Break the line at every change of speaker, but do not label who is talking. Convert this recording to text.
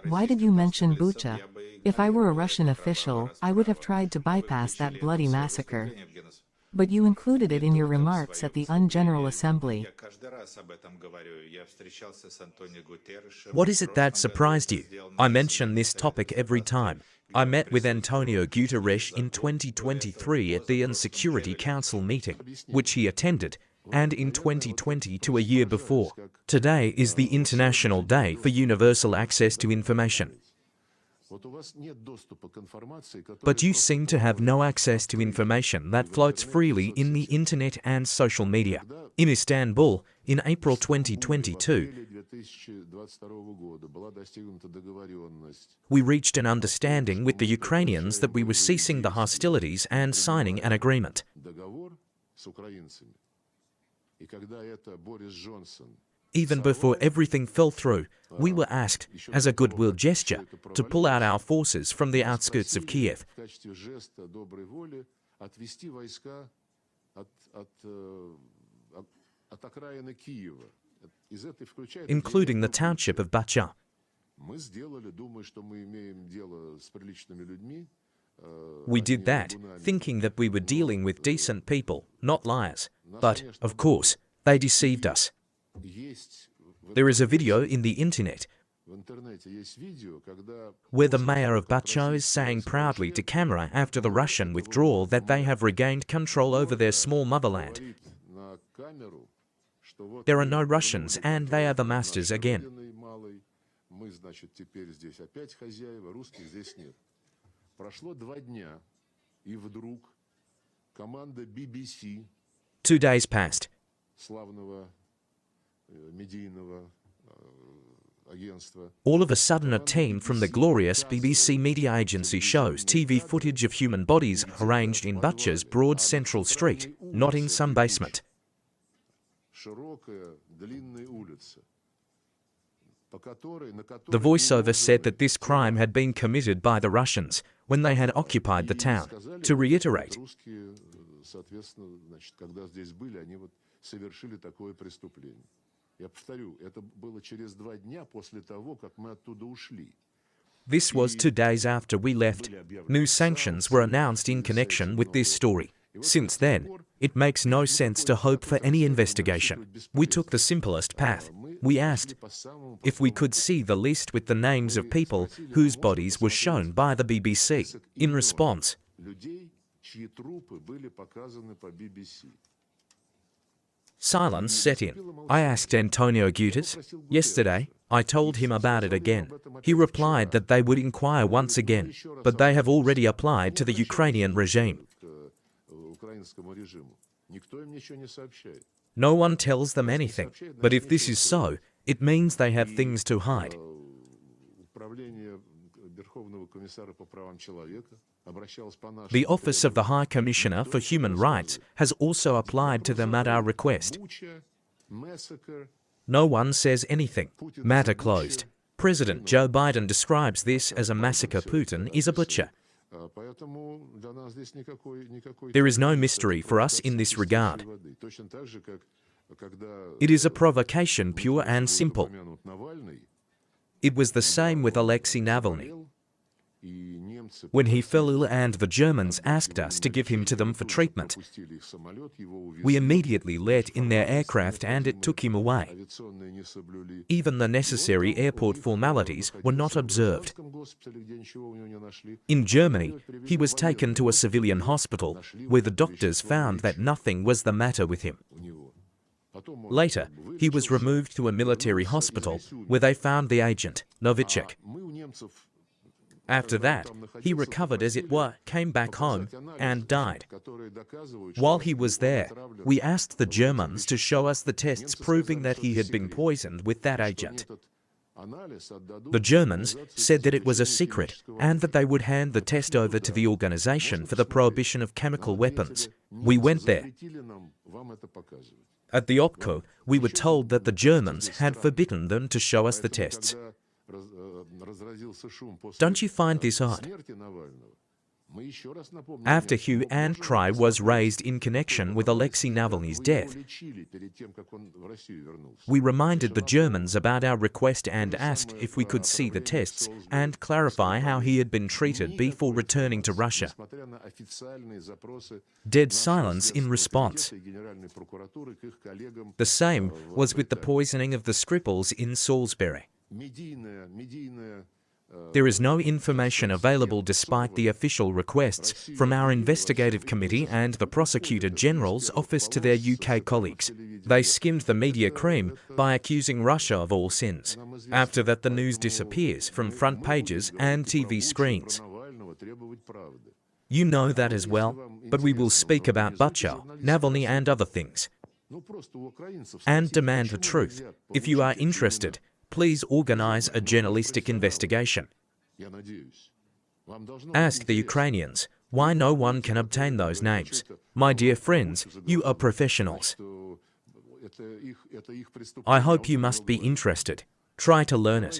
Why did you mention Bucha? If I were a Russian official, I would have tried to bypass that bloody massacre. But you included it in your remarks at the UN General Assembly.
What is it that surprised you? I mention this topic every time. I met with Antonio Guterres in 2023 at the UN Security Council meeting, which he attended, and in 2022 a year before. Today is the International Day for Universal Access to Information. But you seem to have no access to information that floats freely in the internet and social media. In Istanbul, in April 2022, we reached an understanding with the Ukrainians that we were ceasing the hostilities and signing an agreement. Even before everything fell through, we were asked, as a goodwill gesture, to pull out our forces from the outskirts of Kiev, including the township of Bucha. We did that, thinking that we were dealing with decent people, not liars. But, of course, they deceived us. There is a video in the internet where the mayor of Bucha is saying proudly to camera after the Russian withdrawal that they have regained control over their small motherland. There are no Russians and they are the masters again. 2 days passed. All of a sudden a team from the glorious BBC media agency shows TV footage of human bodies arranged in Bucha's broad central street, not in some basement. The voiceover said that this crime had been committed by the Russians when they had occupied the town. To reiterate, this was 2 days after we left. New sanctions were announced in connection with this story. Since then, it makes no sense to hope for any investigation. We took the simplest path. We asked if we could see the list with the names of people whose bodies were shown by the BBC. In response, silence set in. I asked Antonio Guterres. Yesterday, I told him about it again. He replied that they would inquire once again, but they have already applied to the Ukrainian regime. No one tells them anything, but if this is so, it means they have things to hide. The Office of the High Commissioner for Human Rights has also applied to them at our request. No one says anything. Matter closed. President Joe Biden describes this as a massacre. Putin is a butcher. There is no mystery for us in this regard. It is a provocation, pure and simple. It was the same with Alexei Navalny. When he fell ill and the Germans asked us to give him to them for treatment, we immediately let in their aircraft and it took him away. Even the necessary airport formalities were not observed. In Germany, he was taken to a civilian hospital where the doctors found that nothing was the matter with him. Later, he was removed to a military hospital where they found the agent, Novichok. After that, he recovered as it were, came back home, and died. While he was there, we asked the Germans to show us the tests proving that he had been poisoned with that agent. The Germans said that it was a secret and that they would hand the test over to the Organization for the Prohibition of Chemical Weapons. We went there. At the OPCO, we were told that the Germans had forbidden them to show us the tests. Don't you find this odd? After hue and cry was raised in connection with Alexei Navalny's death, we reminded the Germans about our request and asked if we could see the tests and clarify how he had been treated before returning to Russia. Dead silence in response. The same was with the poisoning of the Skripals in Salisbury. There is no information available despite the official requests from our investigative committee and the Prosecutor General's office to their UK colleagues. They skimmed the media cream by accusing Russia of all sins. After that, the news disappears from front pages and TV screens. You know that as well, but we will speak about Bucha, Navalny and other things. And demand the truth. If you are interested, please organize a journalistic investigation. Ask the Ukrainians why no one can obtain those names. My dear friends, you are professionals. I hope you must be interested. Try to learn it.